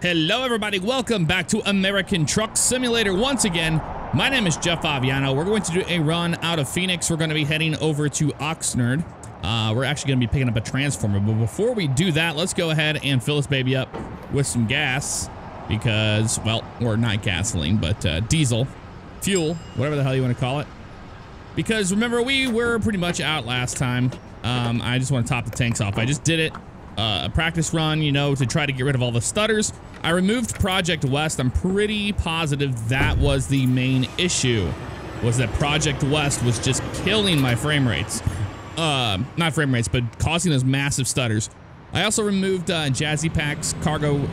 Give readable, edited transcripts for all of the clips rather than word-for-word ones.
Hello everybody, welcome back to American Truck Simulator once again. My name is jfavignano. We're going to do a run out of Phoenix. We're going to be heading over to Oxnard. We're actually going to be picking up a transformer, but before we do that, let's go ahead and fill this baby up with some gas because, well, or not gasoline, but diesel, fuel, whatever the hell you want to call it. Because remember, we were pretty much out last time. I just want to top the tanks off. I just did it. A practice run, you know, to try to get rid of all the stutters. I removed Project West. I'm pretty positive that was the main issue, was that Project West was just killing my frame rates. Not frame rates, but causing those massive stutters. I also removed Jazzy Pack's cargo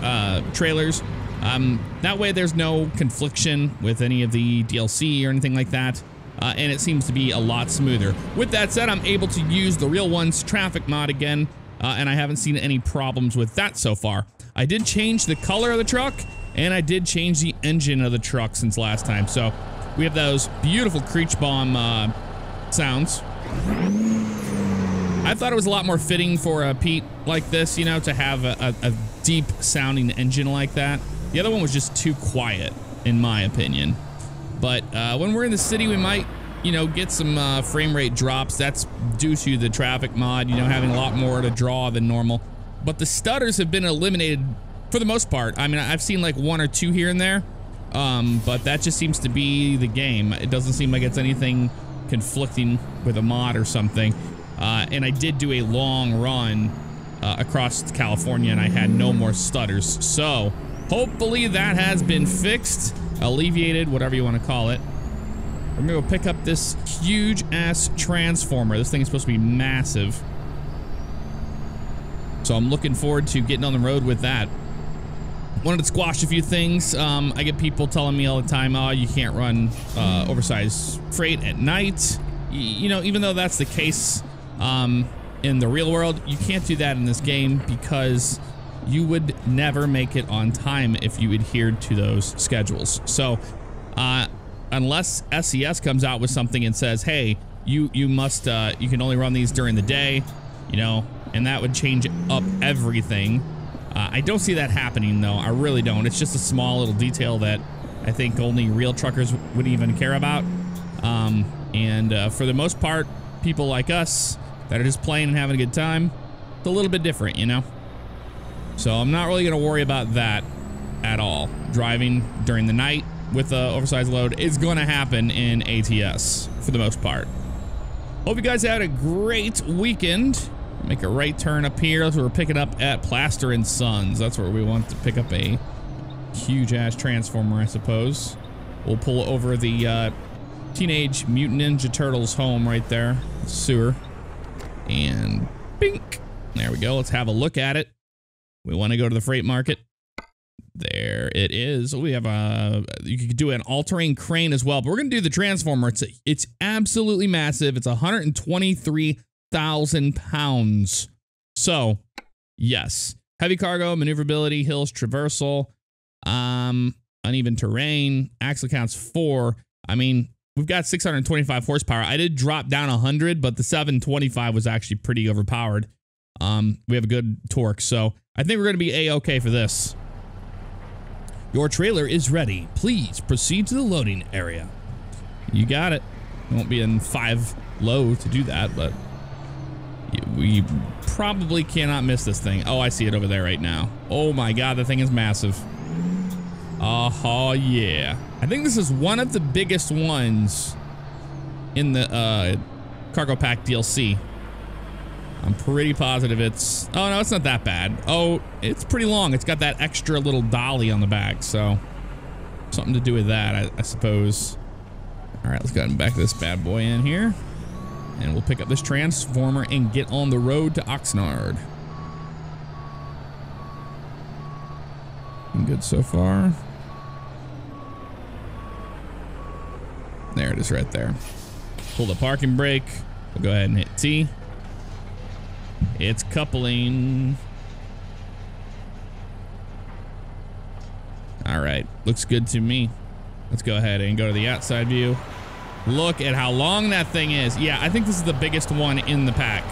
trailers. That way there's no confliction with any of the DLC or anything like that. And it seems to be a lot smoother. With that said, I'm able to use the Real Ones traffic mod again. And I haven't seen any problems with that so far. I did change the color of the truck, and I did change the engine of the truck since last time. So we have those beautiful Creech Bomb sounds. I thought it was a lot more fitting for a Pete like this, you know, to have a deep sounding engine like that. The other one was just too quiet, in my opinion. But when we're in the city, we might, you know, get some frame rate drops. That's due to the traffic mod, you know, having a lot more to draw than normal. But the stutters have been eliminated for the most part. I mean, I've seen like one or two here and there, but that just seems to be the game. It doesn't seem like it's anything conflicting with a mod or something. And I did do a long run across California, and I had no more stutters. So hopefully that has been fixed, alleviated, whatever you want to call it. We're gonna go pick up this huge ass transformer. This thing is supposed to be massive. So I'm looking forward to getting on the road with that. Wanted to squash a few things. I get people telling me all the time, oh, you can't run oversized freight at night. You know, even though that's the case in the real world, you can't do that in this game because you would never make it on time if you adhered to those schedules. So, unless SES comes out with something and says, hey, you must, you can only run these during the day, you know, and that would change up everything. I don't see that happening though. I really don't. It's just a small little detail that I think only real truckers would even care about. For the most part, people like us that are just playing and having a good time, it's a little bit different, you know? So I'm not really gonna worry about that at all. Driving during the night with the oversized load is going to happen in ATS for the most part. Hope you guys had a great weekend. Make a right turn up here. That's what we're picking up at Plaster and Sons. That's where we want to pick up a huge ass transformer, I suppose. We'll pull over the Teenage Mutant Ninja Turtles home right there. Sewer. And bink. There we go. Let's have a look at it. We want to go to the freight market. There it is. We have you could do an all-terrain crane as well, but we're gonna do the transformer. It's absolutely massive. It's 123,000 pounds. So yes, heavy cargo, maneuverability, hills, traversal, uneven terrain, axle counts 4. I mean, we've got 625 horsepower. I did drop down 100, but the 725 was actually pretty overpowered. We have a good torque, so I think we're gonna be a-okay for this. Your trailer is ready. Please proceed to the loading area. You got it. It won't be in 5 low to do that, but we probably cannot miss this thing. Oh, I see it over there right now. Oh my God, the thing is massive. Oh yeah. I think this is one of the biggest ones in the Cargo Pack DLC. I'm pretty positive it's... Oh, no, it's not that bad. Oh, it's pretty long. It's got that extra little dolly on the back, so... Something to do with that, I suppose. All right, let's go ahead and back this bad boy in here. And we'll pick up this transformer and get on the road to Oxnard. Good so far. There it is right there. Pull the parking brake. We'll go ahead and hit T. It's coupling. All right, looks good to me. Let's go ahead and go to the outside view. Look at how long that thing is. Yeah, I think this is the biggest one in the pack.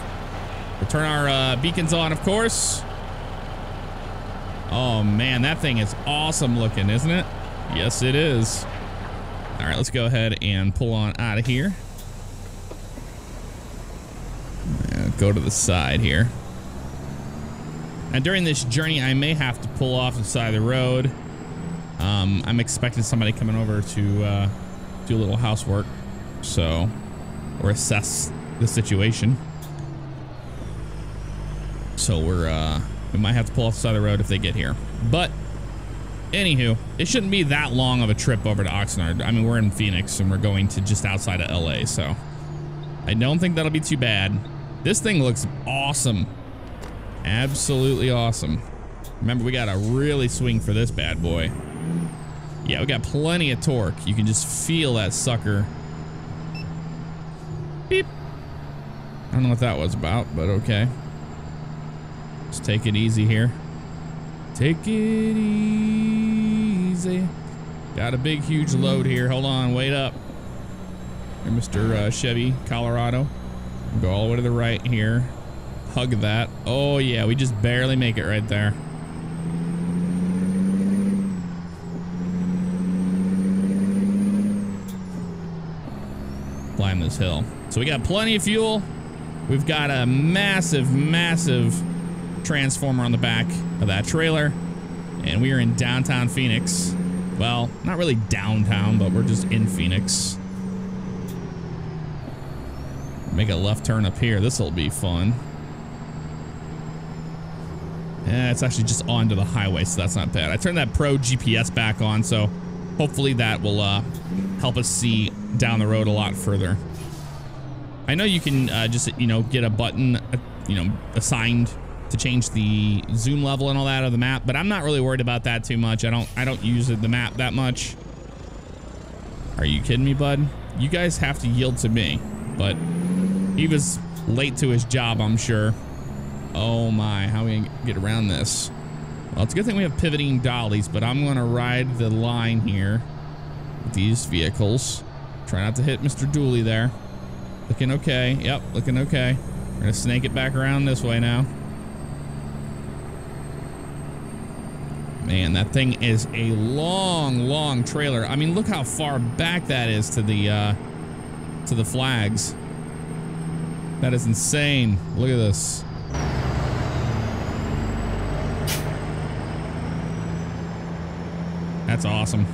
We'll turn our beacons on, of course. Oh man, that thing is awesome looking, isn't it? Yes, it is. All right, let's go ahead and pull on out of here. Go to the side here. And during this journey, I may have to pull off the side of the road. I'm expecting somebody coming over to do a little housework, so, or assess the situation. So we might have to pull off the side of the road if they get here. But anywho, it shouldn't be that long of a trip over to Oxnard. I mean, we're in Phoenix and we're going to just outside of LA, so I don't think that'll be too bad. This thing looks awesome. Absolutely awesome. Remember, we got to really swing for this bad boy. Yeah, we got plenty of torque. You can just feel that sucker. Beep. I don't know what that was about, but okay. Just take it easy here. Take it easy. Got a big, huge load here. Hold on, wait up. Here, Mr. Chevy, Colorado. Go all the way to the right here. Hug that. Oh yeah, we just barely make it right there. Climb this hill. So we got plenty of fuel. We've got a massive, massive transformer on the back of that trailer. And we are in downtown Phoenix. Well, not really downtown, but we're just in Phoenix. Make a left turn up here. This will be fun. Yeah, it's actually just onto the highway, so that's not bad. I turned that Pro GPS back on, so hopefully that will help us see down the road a lot further. I know you can just, you know, get a button, you know, assigned to change the zoom level and all that of the map, but I'm not really worried about that too much. I don't use the map that much. Are you kidding me, bud? You guys have to yield to me, but he was late to his job, I'm sure. Oh my, how are we gonna get around this? Well, it's a good thing we have pivoting dollies, but I'm gonna ride the line here with these vehicles. Try not to hit Mr. Dooley there. Looking okay. Yep, looking okay. We're gonna snake it back around this way now. Man, that thing is a long, long trailer. I mean, look how far back that is to the flags. That is insane. Look at this. That's awesome.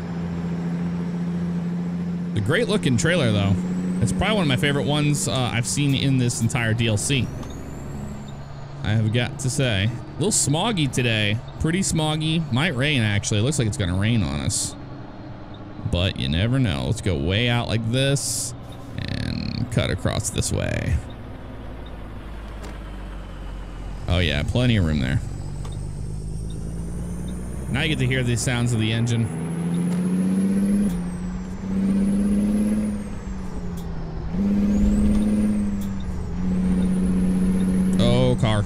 A great looking trailer though. It's probably one of my favorite ones I've seen in this entire DLC. I have got to say. A little smoggy today. Pretty smoggy. Might rain actually. It looks like it's gonna rain on us. But you never know. Let's go way out like this and cut across this way. Oh yeah, plenty of room there. Now you get to hear the sounds of the engine. Oh, car.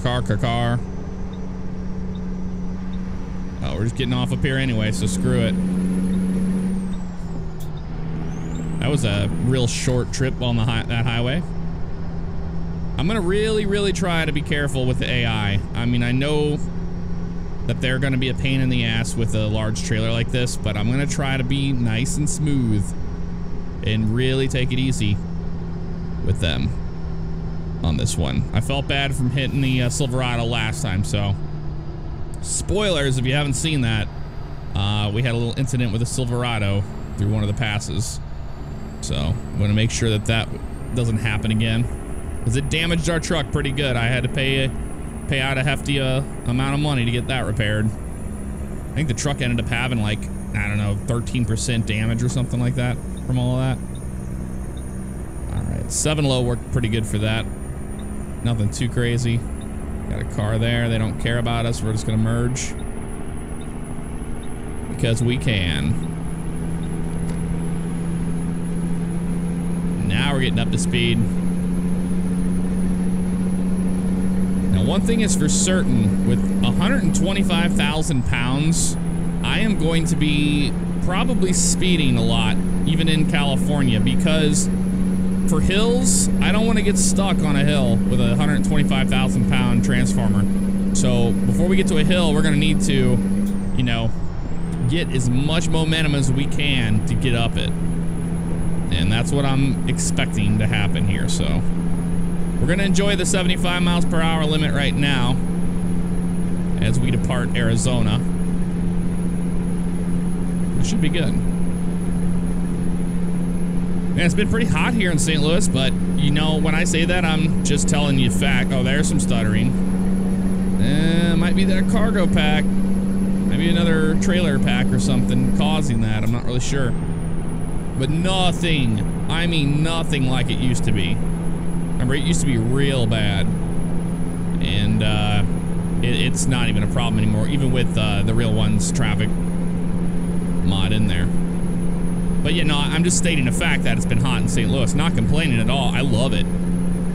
Oh, we're just getting off up here anyway, so screw it. That was a real short trip on that highway. I'm gonna really try to be careful with the AI. I mean, I know that they're gonna be a pain in the ass with a large trailer like this, but I'm gonna try to be nice and smooth and really take it easy with them on this one. I felt bad from hitting the Silverado last time, so spoilers if you haven't seen that. We had a little incident with a Silverado through one of the passes, so I'm gonna make sure that that doesn't happen again, because it damaged our truck pretty good. I had to pay out a hefty amount of money to get that repaired. I think the truck ended up having like, I don't know, 13% damage or something like that from all of that. All right, 7 low worked pretty good for that. Nothing too crazy. Got a car there. They don't care about us. We're just gonna merge because we can. Now we're getting up to speed. Now, one thing is for certain, with 125,000 pounds, I am going to be probably speeding a lot, even in California, because for hills, I don't want to get stuck on a hill with a 125,000 pound transformer. So before we get to a hill, we're going to need to you know, get as much momentum as we can to get up it. And that's what I'm expecting to happen here. So we're going to enjoy the 75 miles per hour limit right now as we depart Arizona. It should be good. And it's been pretty hot here in St. Louis, but you know, when I say that, I'm just telling you fact. Oh, there's some stuttering. Might be that cargo pack. Maybe another trailer pack or something causing that. I'm not really sure. But nothing, I mean nothing like it used to be. Remember, it used to be real bad. And it's not even a problem anymore, even with the Real Ones traffic mod in there. But yeah, no, I'm just stating the fact that it's been hot in St. Louis. Not complaining at all. I love it.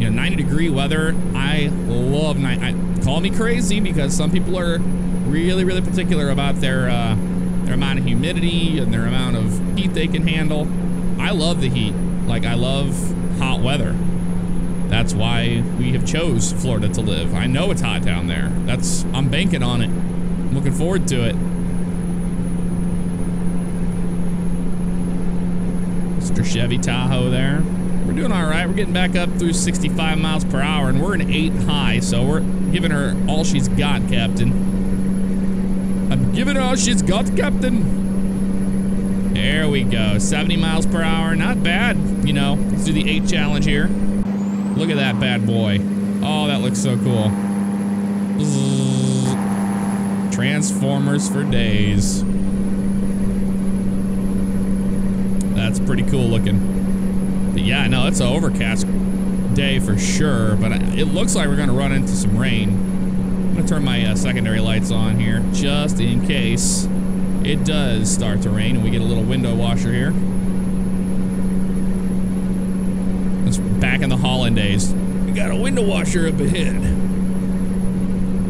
You know, 90-degree weather. I love call me crazy because some people are really, really particular about their amount of humidity and their amount of heat they can handle. I love the heat. Like, I love hot weather. That's why we have chose Florida to live. I know it's hot down there. I'm banking on it. I'm looking forward to it. Mr. Chevy Tahoe there. We're doing all right. We're getting back up through 65 miles per hour, and we're an 8 high, so we're giving her all she's got, Captain. I'm giving her all she's got, Captain. There we go. 70 miles per hour. Not bad. You know, let's do the 8 challenge here. Look at that bad boy. Oh, that looks so cool. Transformers for days. That's pretty cool looking. But yeah, no, it's an overcast day for sure, but it looks like we're going to run into some rain. I'm going to turn my secondary lights on here just in case it does start to rain and we get a little window washer here. It's back in the Holland days. We got a window washer up ahead.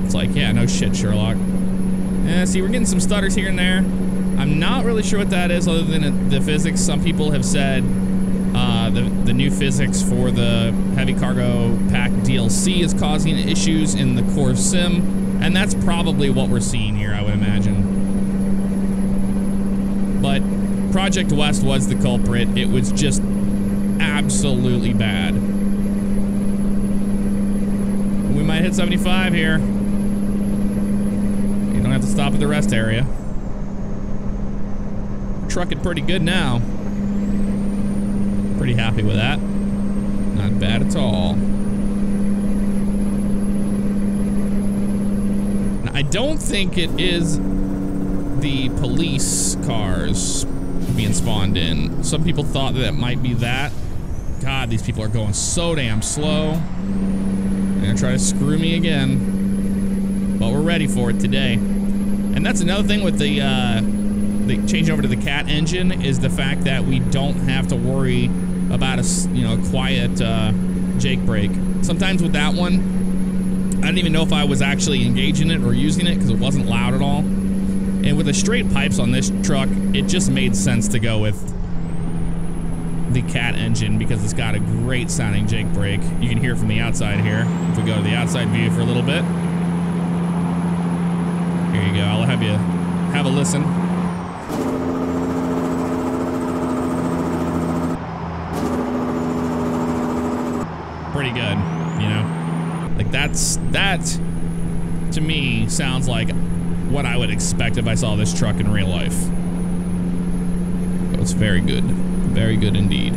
It's like, yeah, no shit, Sherlock. Yeah, see, we're getting some stutters here and there. I'm not really sure what that is other than the physics. Some people have said the new physics for the heavy cargo pack DLC is causing issues in the core sim, and that's probably what we're seeing here, I would imagine. But Project West was the culprit. It was just absolutely bad. We might hit 75 here. You don't have to stop at the rest area. Trucking pretty good now. Pretty happy with that. Not bad at all. Now, I don't think it is the police cars being spawned in. Some people thought that it might be that. God, these people are going so damn slow. They're gonna try to screw me again. But we're ready for it today. And that's another thing with the changing over to the cat engine is the fact that we don't have to worry about a quiet Jake brake. Sometimes with that one, I didn't even know if I was actually engaging it or using it because it wasn't loud at all. And with the straight pipes on this truck, it just made sense to go with the cat engine because it's got a great sounding Jake brake. You can hear it from the outside here. If we go to the outside view for a little bit. Here you go. I'll have you have a listen. Pretty good, you know? Like that to me sounds like what I would expect if I saw this truck in real life. So it's very good. Very good indeed.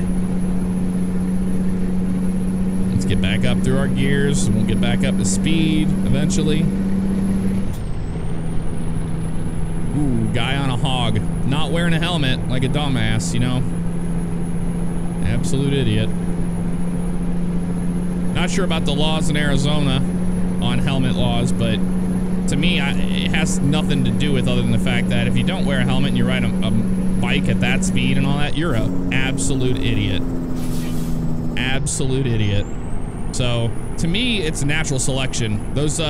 Let's get back up through our gears and we'll get back up to speed eventually. Ooh, guy on a hog. Not wearing a helmet like a dumbass, you know? Absolute idiot. Not sure about the laws in Arizona on helmet laws, but to me, it has nothing to do with other than the fact that if you don't wear a helmet and you ride a bike at that speed and all that, you're an absolute idiot. Absolute idiot. So, to me, it's natural selection. Those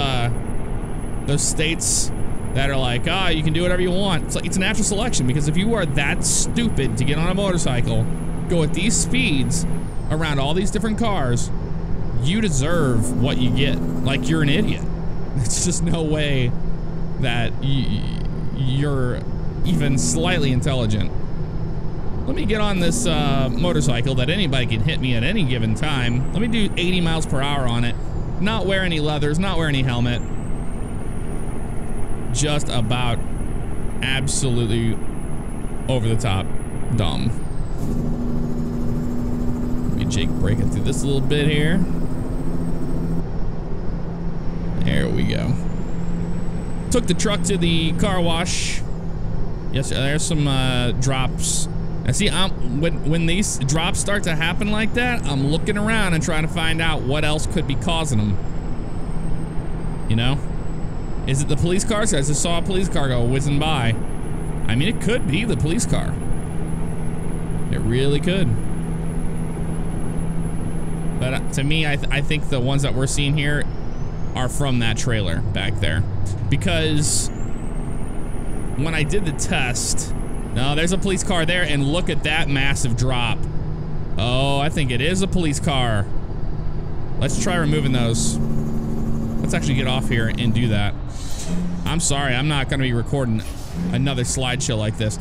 states that are like, you can do whatever you want. It's like, it's a natural selection because if you are that stupid to get on a motorcycle, go at these speeds around all these different cars, you deserve what you get. Like, you're an idiot. It's just no way that you you're even slightly intelligent. Let me get on this motorcycle that anybody can hit me at any given time. Let me do 80 miles per hour on it. Not wear any leathers, not wear any helmet. Just about absolutely over the top dumb. Let me Jake breaking through this a little bit here. There we go. Took the truck to the car wash. Yes, there's some drops. I see. When these drops start to happen like that, I'm looking around and trying to find out what else could be causing them. You know, is it the police cars? I just saw a police car go whizzing by. I mean, it could be the police car. It really could. But to me, I think the ones that we're seeing here are from that trailer back there, because when I did the test. No, there's a police car there, and look at that massive drop. Oh, I think it is a police car. Let's try removing those. Let's actually get off here and do that. I'm sorry, I'm not gonna be recording another slideshow like this,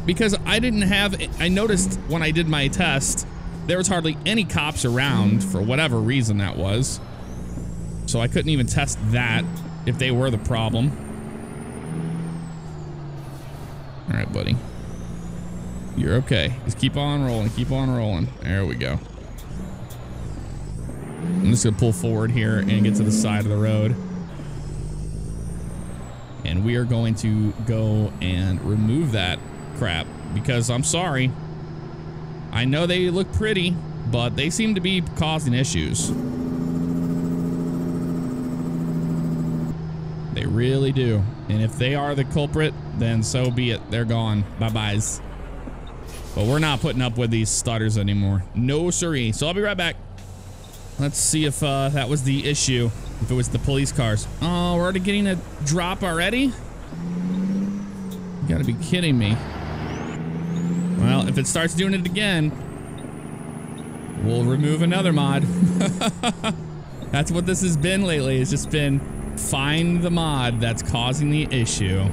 because I noticed when I did my test, there was hardly any cops around for whatever reason that was. So I couldn't even test that if they were the problem. All right, buddy. You're okay. Just keep on rolling. Keep on rolling. There we go. I'm just gonna pull forward here and get to the side of the road. And we are going to go and remove that crap, because I'm sorry. I know they look pretty, but they seem to be causing issues. They really do. And if they are the culprit, then so be it. They're gone. Bye-byes. But we're not putting up with these stutters anymore. No siree. So I'll be right back. Let's see if that was the issue. If it was the police cars. Oh, we're already getting a drop already? You gotta be kidding me. Well, if it starts doing it again, we'll remove another mod. That's what this has been lately. It's just been find the mod that's causing the issue.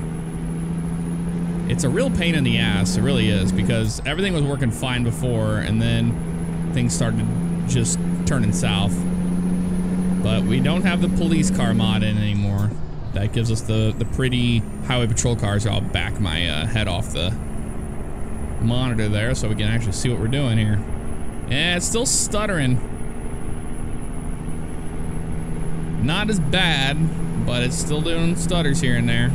It's a real pain in the ass. It really is, because everything was working fine before, and then things started just turning south. But we don't have the police car mod in anymore. That gives us the pretty highway patrol cars. I'll back my head off the monitor there so we can actually see what we're doing here. Yeah, it's still stuttering. Not as bad, but it's still doing stutters here and there.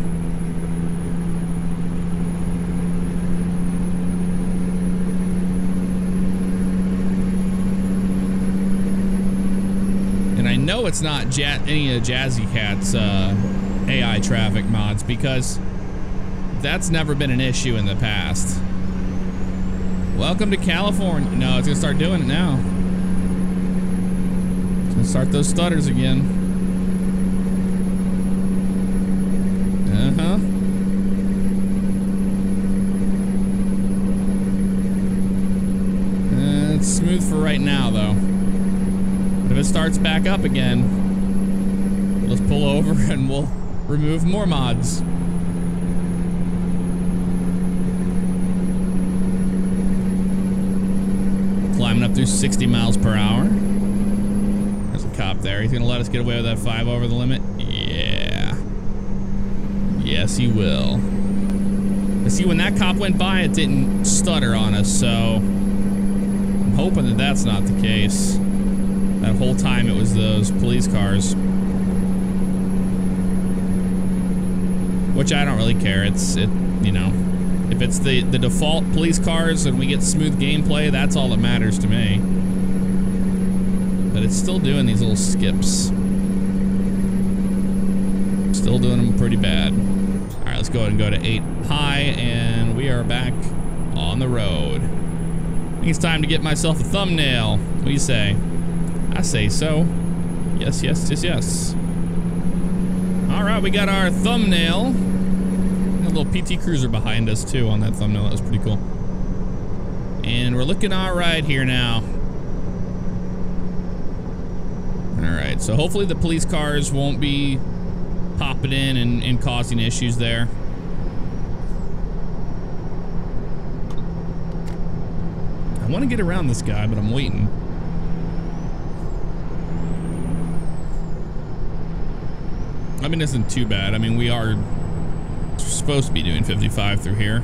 And I know it's not any of Jazzy Cat's AI traffic mods, because that's never been an issue in the past. Welcome to California. No, it's gonna start doing it now. It's gonna start those stutters again. Uh-huh. It's smooth for right now, though. But if it starts back up again, let's pull over and we'll remove more mods. Climbing up through 60 miles per hour. There's a cop there. He's gonna let us get away with that 5 over the limit. Yeah. Yes, he will. But see, when that cop went by, it didn't stutter on us, so I'm hoping that that's not the case. That whole time it was those police cars. Which I don't really care. You know, if it's the default police cars and we get smooth gameplay, that's all that matters to me. But it's still doing these little skips. Still doing them pretty bad. All right, let's go ahead and go to 8 high, and we are back on the road. I think it's time to get myself a thumbnail. What do you say? I say so. Yes, yes, yes, yes. All right, we got our thumbnail. A little PT Cruiser behind us too on that thumbnail. That was pretty cool. And we're looking all right here now. All right, so hopefully the police cars won't be popping in and causing issues there. want to get around this guy, but I'm waiting. I mean, it isn't too bad. I mean, we are supposed to be doing 55 through here.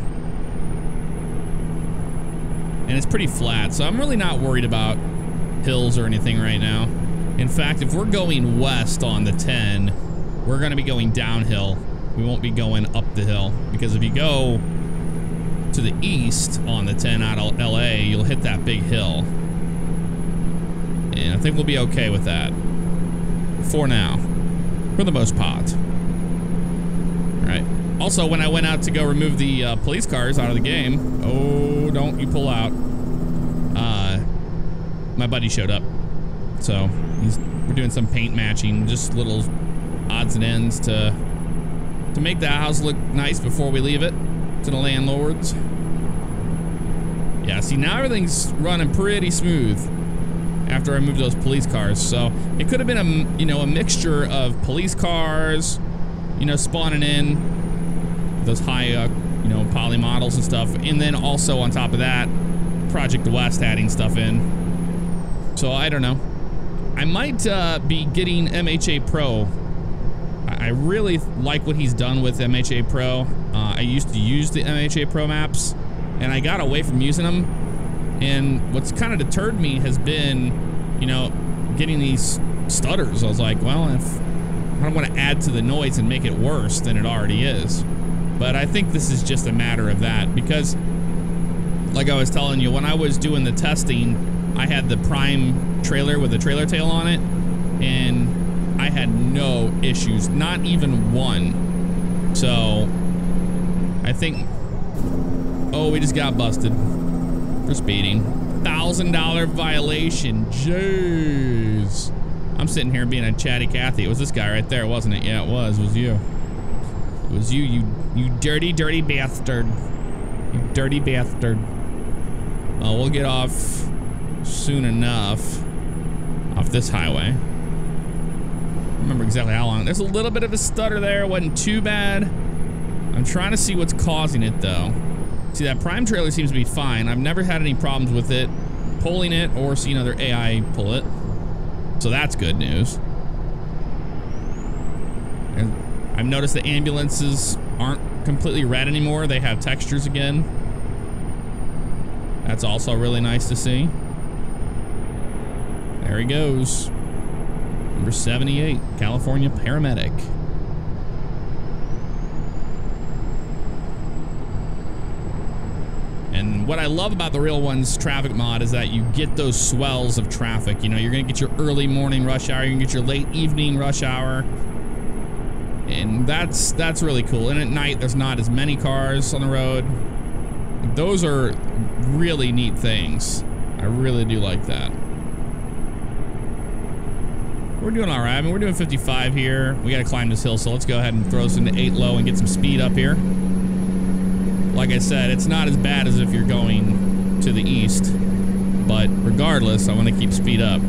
And it's pretty flat, so I'm really not worried about hills or anything right now. In fact, if we're going west on the 10, we're going to be going downhill. We won't be going up the hill, because if you go to the east on the 10 out of LA, you'll hit that big hill. And I think we'll be okay with that for now, for the most part. All right. Also, when I went out to go remove the police cars out of the game, oh, don't you pull out, my buddy showed up. So we're doing some paint matching, just little odds and ends to make the house look nice before we leave it to the landlords. Yeah, see, now everything's running pretty smooth after I moved those police cars. So it could have been a mixture of police cars, spawning in those high, poly models and stuff, and then also on top of that, Project West adding stuff in. So I don't know. I might be getting MHA Pro. I really like what he's done with MHA Pro. I used to use the MHA Pro maps, and I got away from using them. And what's kind of deterred me has been, getting these stutters. I was like, well, if I don't want to add to the noise and make it worse than it already is. But I think this is just a matter of that, because like I was telling you, when I was doing the testing, I had the Prime trailer with the trailer tail on it, and I had no issues, not even one. So I think, oh, we just got busted for speeding. $1,000 violation. Jeez. I'm sitting here being a chatty Cathy. It was this guy right there, wasn't it? Yeah, it was. It was you. It was you dirty, dirty bastard. You dirty bastard. We'll get off soon enough off this highway. I don't remember exactly how long. There's a little bit of a stutter there. It wasn't too bad. I'm trying to see what's causing it, though. See, that Prime trailer seems to be fine. I've never had any problems with it pulling it or seen other AI pull it. So that's good news. And I've noticed the ambulances aren't completely red anymore. They have textures again. That's also really nice to see. There he goes. Number 78, California paramedic. And what I love about the Real Ones traffic mod is that you get those swells of traffic. You're gonna get your early morning rush hour, you're gonna get your late evening rush hour. And that's really cool. And at night, there's not as many cars on the road. Those are really neat things. I really do like that. We're doing all right. I mean, we're doing 55 here. We got to climb this hill, so let's go ahead and throw us into 8 low and get some speed up here. Like I said, it's not as bad as if you're going to the east, but regardless, I want to keep speed up.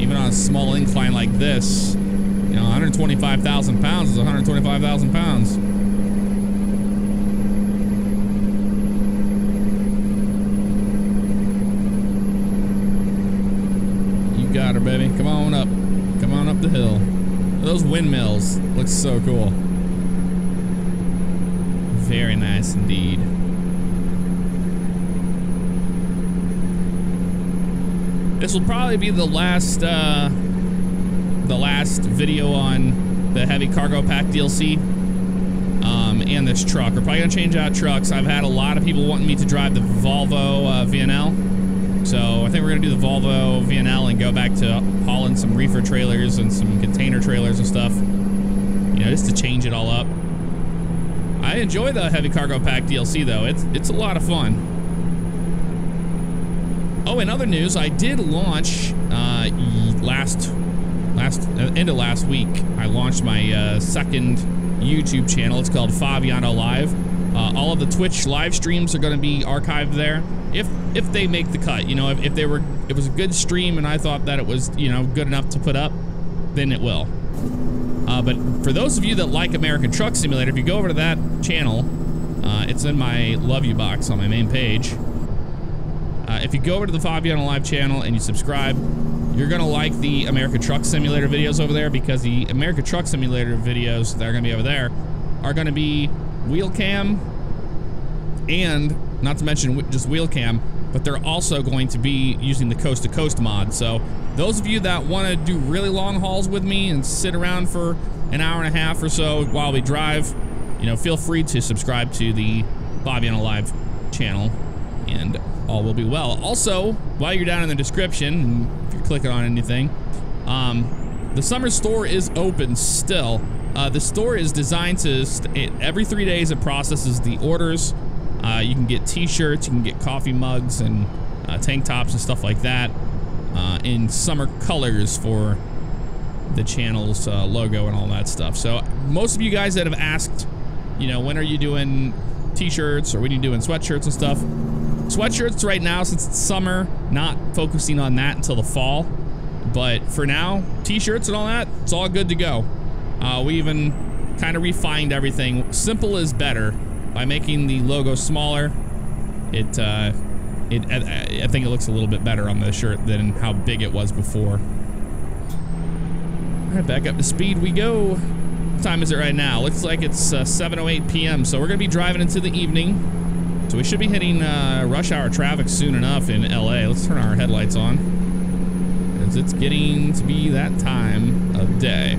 Even on a small incline like this, 125,000 pounds is 125,000 pounds. Got her, baby. Come on up. Come on up the hill. Those windmills look so cool. Very nice indeed. This will probably be the last video on the heavy cargo pack DLC and this truck. We're probably gonna change out trucks. I've had a lot of people wanting me to drive the Volvo VNL. So I think we're gonna do the Volvo VNL and go back to hauling some reefer trailers and some container trailers and stuff. Just to change it all up. I enjoy the heavy cargo pack DLC though. It's a lot of fun. Oh, in other news, I did launch end of last week. I launched my second YouTube channel. It's called Favignano Live. All of the Twitch live streams are going to be archived there. If they make the cut, if it was a good stream and I thought that it was, good enough to put up, then it will. But for those of you that like American Truck Simulator, if you go over to that channel, it's in my Love You box on my main page. If you go over to the Favignano Live channel and you subscribe, you're going to like the American Truck Simulator videos over there, because the American Truck Simulator videos that are going to be over there are going to be wheel cam, and not to mention just wheel cam, but they're also going to be using the Coast to Coast mod. So those of you that want to do really long hauls with me and sit around for an hour and a half or so while we drive, you know, feel free to subscribe to the Favignano Live channel, and all will be well. Also, while you're down in the description, and if you're clicking on anything, the summer store is open still. The store is designed to, every 3 days it processes the orders. You can get t-shirts, you can get coffee mugs and tank tops and stuff like that in summer colors for the channel's logo and all that stuff. So most of you guys that have asked, you know, when are you doing t-shirts or when are you doing sweatshirts and stuff? Sweatshirts right now, since it's summer, not focusing on that until the fall. But for now, t-shirts and all that, it's all good to go. We even kind of refined everything. Simple is better. By making the logo smaller, I think it looks a little bit better on the shirt than how big it was before. All right, back up to speed we go. What time is it right now? Looks like it's 7:08 p.m. So we're gonna be driving into the evening. So we should be hitting rush hour traffic soon enough in LA. Let's turn our headlights on, as it's getting to be that time of day.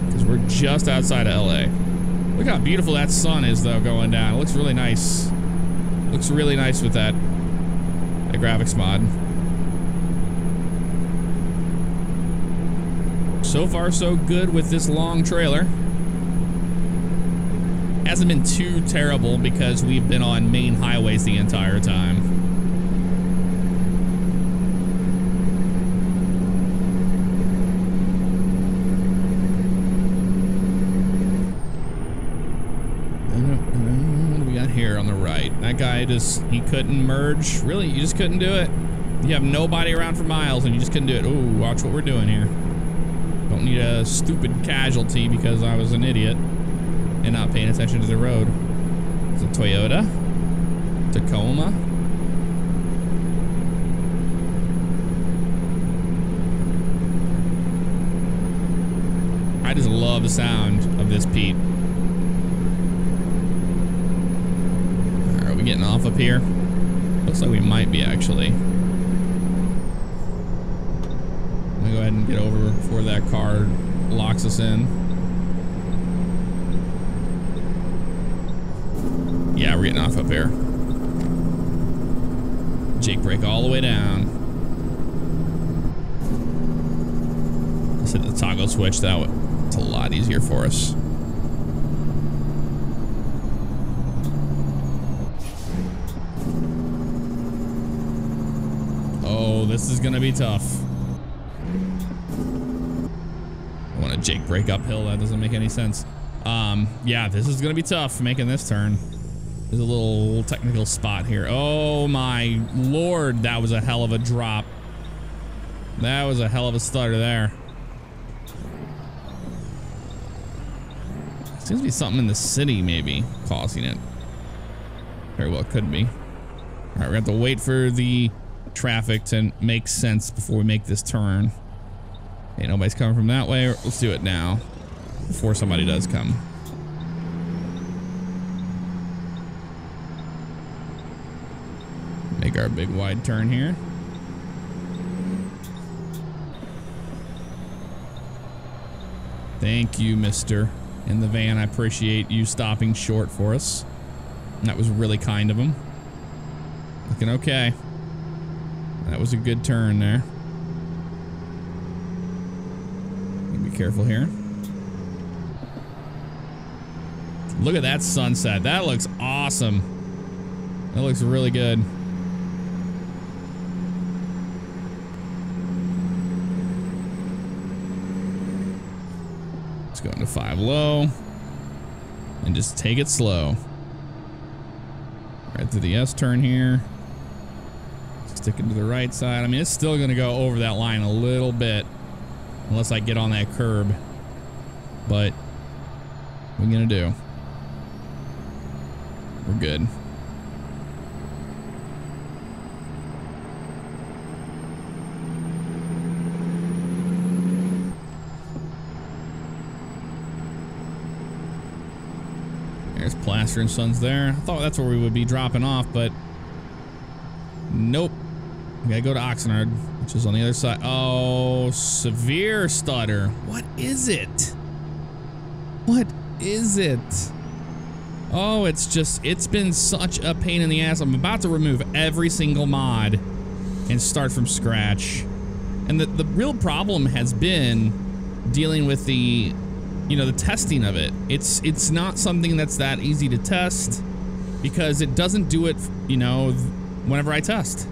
Because we're just outside of LA. Look how beautiful that sun is, though, going down. It looks really nice. Looks really nice with that graphics mod. So far, so good with this long trailer. Hasn't been too terrible because we've been on main highways the entire time. What do we got here on the right? That guy just, he couldn't merge. Really? You just couldn't do it? You have nobody around for miles and you just couldn't do it. Ooh, watch what we're doing here. Don't need a stupid casualty because I was an idiot and not paying attention to the road. It's a Toyota Tacoma. I just love the sound of this Pete. Are we getting off up here? Looks like we might be, actually. I'm gonna go ahead and get over before that car locks us in. Yeah, we're getting off up here. Jake brake all the way down. Let's hit the toggle switch. It's a lot easier for us. Oh, this is gonna be tough. I want to Jake brake uphill. That doesn't make any sense. Yeah, this is gonna be tough making this turn. There's a little technical spot here. Oh my lord, that was a hell of a drop. That was a hell of a stutter there. Seems to be something in the city maybe causing it. Very well could be. All right, we're gonna have to wait for the traffic to make sense before we make this turn. Okay, nobody's coming from that way. Let's do it now before somebody does come. Make our big wide turn here. Thank you, mister in the van. I appreciate you stopping short for us. That was really kind of him. Looking okay. That was a good turn there. Be careful here. Look at that sunset. That looks awesome. That looks really good. Let's go into 5 low and just take it slow. Right through the S turn here. Sticking to the right side. I mean, it's still going to go over that line a little bit unless I get on that curb. But what are we going to do? We're good. There's Plaster and Sons there. I thought that's where we would be dropping off, but nope. We gotta go to Oxnard, which is on the other side. Oh, severe stutter. What is it? What is it? Oh, it's been such a pain in the ass. I'm about to remove every single mod and start from scratch. And the real problem has been dealing with the, the testing of it. It's not something that's that easy to test because it doesn't do it, whenever I test.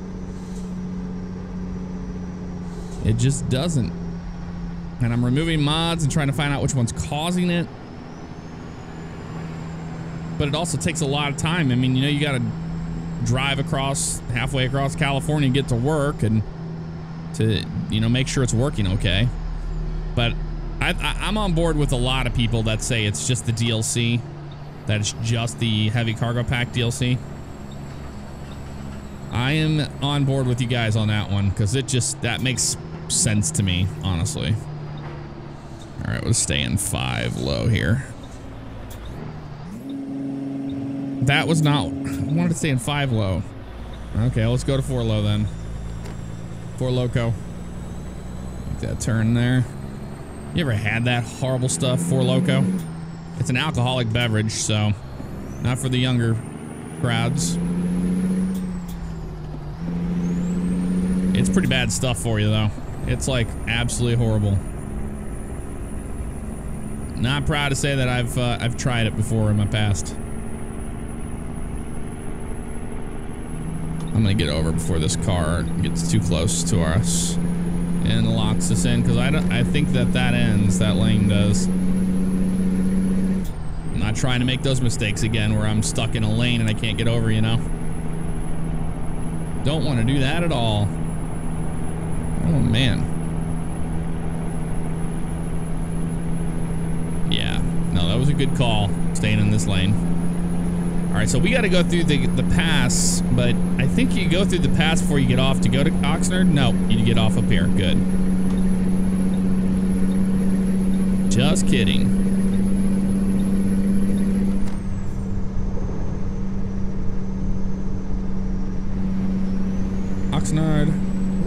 It just doesn't. And I'm removing mods and trying to find out which one's causing it. But it also takes a lot of time. I mean, you gotta drive halfway across California and get to work and to, make sure it's working okay. But I'm on board with a lot of people that say it's just the DLC, that it's just the heavy cargo pack DLC. I am on board with you guys on that one because that makes sense to me, honestly. All right, we'll stay in 5 low here. That was not, I wanted to stay in 5 low. Okay, let's go to 4 low then. 4 Loco. Make that turn there. You ever had that horrible stuff, 4 Loco? It's an alcoholic beverage, so not for the younger crowds. It's pretty bad stuff for you, though. It's like absolutely horrible. Not proud to say that I've tried it before in my past. I'm gonna get over before this car gets too close to us and locks us in, because I think that ends. That lane does. I'm not trying to make those mistakes again where I'm stuck in a lane and I can't get over, Don't want to do that at all. Oh man. Yeah, no, that was a good call, staying in this lane. All right, so we got to go through the pass, but I think you go through the pass before you get off to go to Oxnard. No, you get off up here. Good. Just kidding. Oxnard,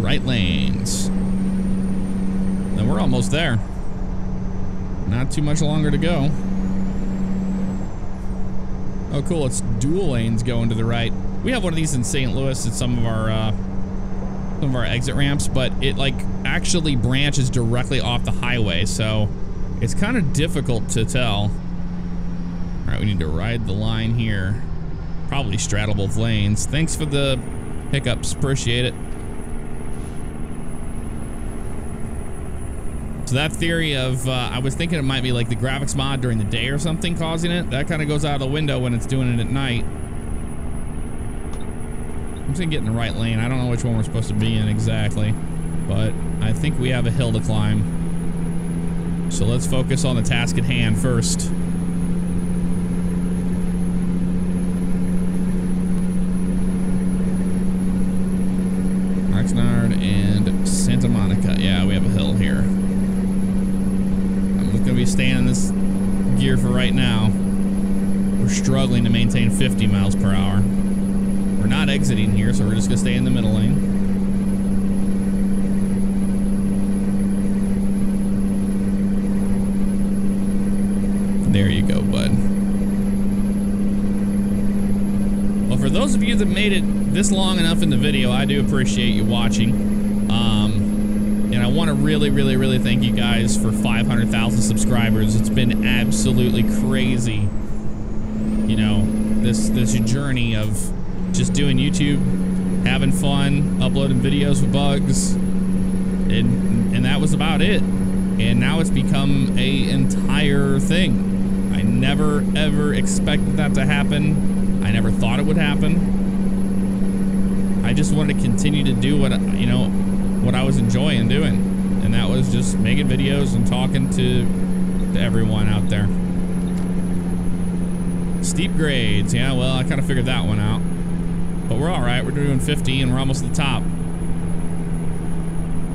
right lanes. Then we're almost there. Not too much longer to go. Oh, cool. It's dual lanes going to the right. We have one of these in St. Louis at some of our exit ramps, but it actually branches directly off the highway, so it's kind of difficult to tell. All right, we need to ride the line here. Probably straddle both lanes. Thanks for the pickups. Appreciate it. So that theory of, I was thinking it might be like the graphics mod during the day or something causing it. That kind of goes out of the window when it's doing it at night. I'm just gonna get in the right lane. I don't know which one we're supposed to be in exactly, but I think we have a hill to climb. So let's focus on the task at hand first. Oxnard and Santa Monica. Yeah, we have a hill here. Gonna be staying in this gear for right now. We're struggling to maintain 50 miles per hour. We're not exiting here, so we're just gonna stay in the middle lane. There you go, bud. Well, for those of you that made it this long enough in the video, I do appreciate you watching. And I want to really, really, really thank you guys for 500,000 subscribers. It's been absolutely crazy. This journey of just doing YouTube, having fun, uploading videos with bugs, and that was about it. And now it's become an entire thing. I never ever expected that to happen. I never thought it would happen. I just wanted to continue to do what I was enjoying doing, and that was just making videos and talking to everyone out there. Steep grades. Yeah, well, I kind of figured that one out. But we're all right. We're doing 50 and we're almost to the top.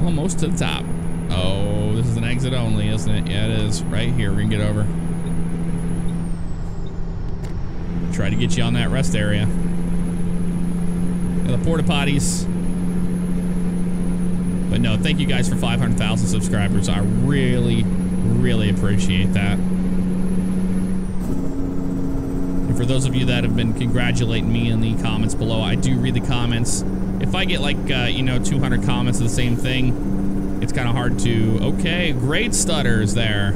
Almost to the top. Oh, this is an exit only, isn't it? Yeah, it is. Right here. We can get over. Try to get you on that rest area. The porta potties. But no, thank you guys for 500,000 subscribers. I really, really appreciate that. And for those of you that have been congratulating me in the comments below, I do read the comments. If I get like, you know, 200 comments of the same thing, it's kind of hard to, okay, great stutters there.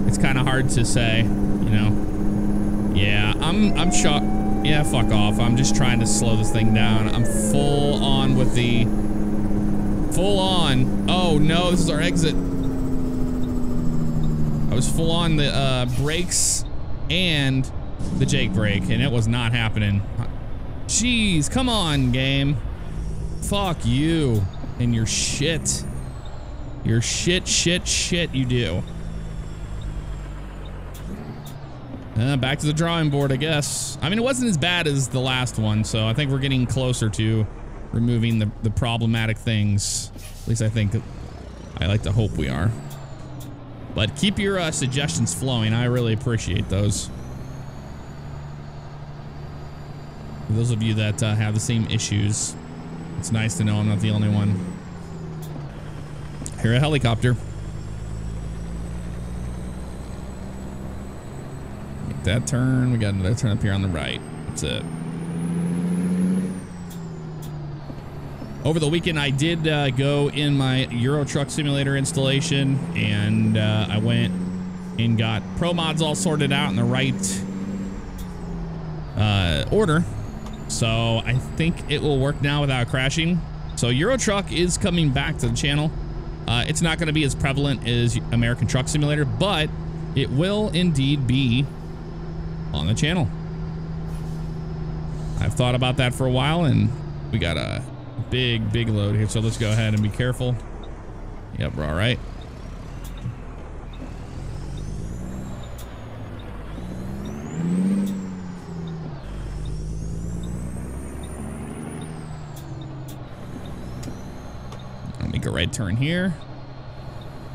It's kind of hard to say, you know. Yeah, I'm shocked. Yeah, fuck off. I'm just trying to slow this thing down. I'm full on with the... Full on. Oh no, this is our exit. I was full on the brakes and the Jake brake, and it was not happening. Jeez, come on, game. Fuck you and your shit. Your shit you do. Back to the drawing board, I guess. I mean, it wasn't as bad as the last one, so I think we're getting closer to removing the problematic things. At least I think, I like to hope we are. But keep your suggestions flowing. I really appreciate those. For those of you that have the same issues, it's nice to know I'm not the only one. Hear a helicopter. Make that turn. We got another turn up here on the right. That's it. Over the weekend, I did go in my Euro Truck Simulator installation, and I went and got Pro Mods all sorted out in the right order. So I think it will work now without crashing. So Euro Truck is coming back to the channel. It's not going to be as prevalent as American Truck Simulator, but it will indeed be on the channel. I've thought about that for a while, and we got a big load here, so let's go ahead and be careful. Yep, we're all right. Let me go right turn here.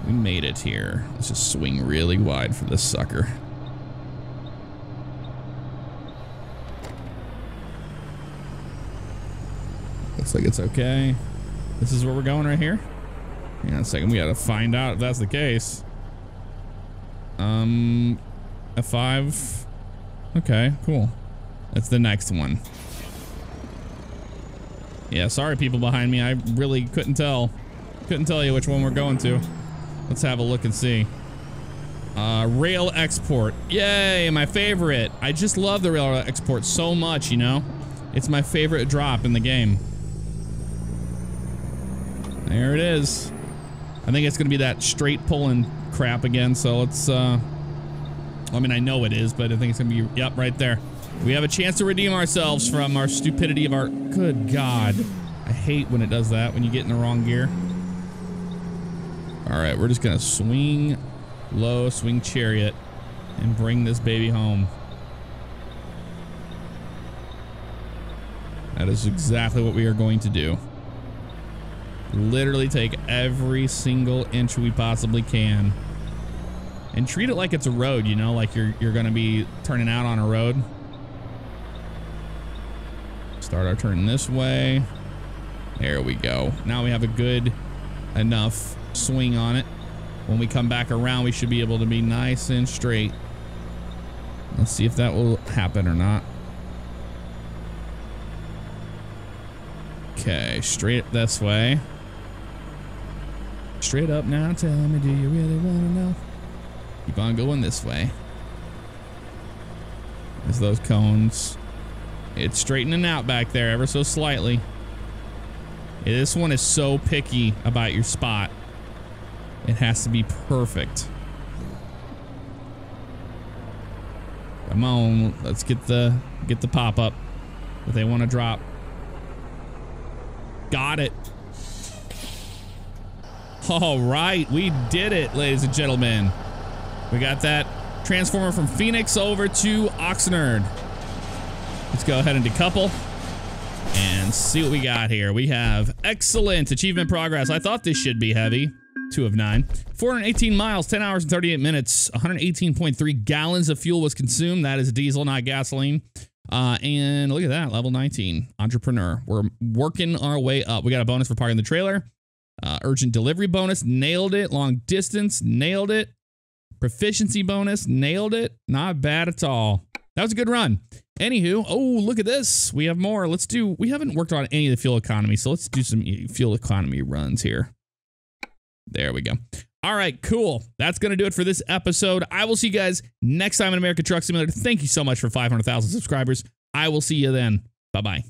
We made it here. Let's just swing really wide for this sucker. Looks like it's okay. This is where we're going right here. Hang on a second. We got to find out if that's the case. F5. Okay, cool. That's the next one. Yeah, sorry people behind me. I really couldn't tell. Couldn't tell you which one we're going to. Let's have a look and see. Rail export. Yay, my favorite. I just love the rail export so much, you know? It's my favorite drop in the game. There it is. I think it's going to be that straight pulling crap again, so let's, I mean, I know it is, but I think it's going to be, yep, right there. We have a chance to redeem ourselves from our stupidity of our, good God. I hate when it does that, when you get in the wrong gear. All right, we're just going to swing low, swing chariot, and bring this baby home. That is exactly what we are going to do. Literally take every single inch we possibly can and treat it like it's a road, you know, like you're going to be turning out on a road. Start our turn this way. There we go. Now we have a good enough swing on it. When we come back around, we should be able to be nice and straight. Let's see if that will happen or not. Okay, straight this way. Straight up now, tell me, do you really want to know? Keep on going this way. There's those cones. It's straightening out back there ever so slightly. Yeah, this one is so picky about your spot. It has to be perfect. Come on, let's get the pop-up that they want to drop. Got it. All right, we did it, ladies and gentlemen. We got that transformer from Phoenix over to Oxnard. Let's go ahead and decouple and see what we got here. We have excellent achievement progress. I thought this should be heavy. 2 of 9. 418 miles, 10 hours and 38 minutes. 118.3 gallons of fuel was consumed. That is diesel, not gasoline. And look at that, level 19, entrepreneur. We're working our way up. We got a bonus for parking the trailer. Urgent delivery bonus, nailed it. Long distance, nailed it. Proficiency bonus, nailed it. Not bad at all. That was a good run. Anywho, oh, look at this. We have more. We haven't worked on any of the fuel economy, so let's do some fuel economy runs here. There we go. All right, cool. That's going to do it for this episode. I will see you guys next time in American Truck Simulator. Thank you so much for 500,000 subscribers. I will see you then. Bye-bye.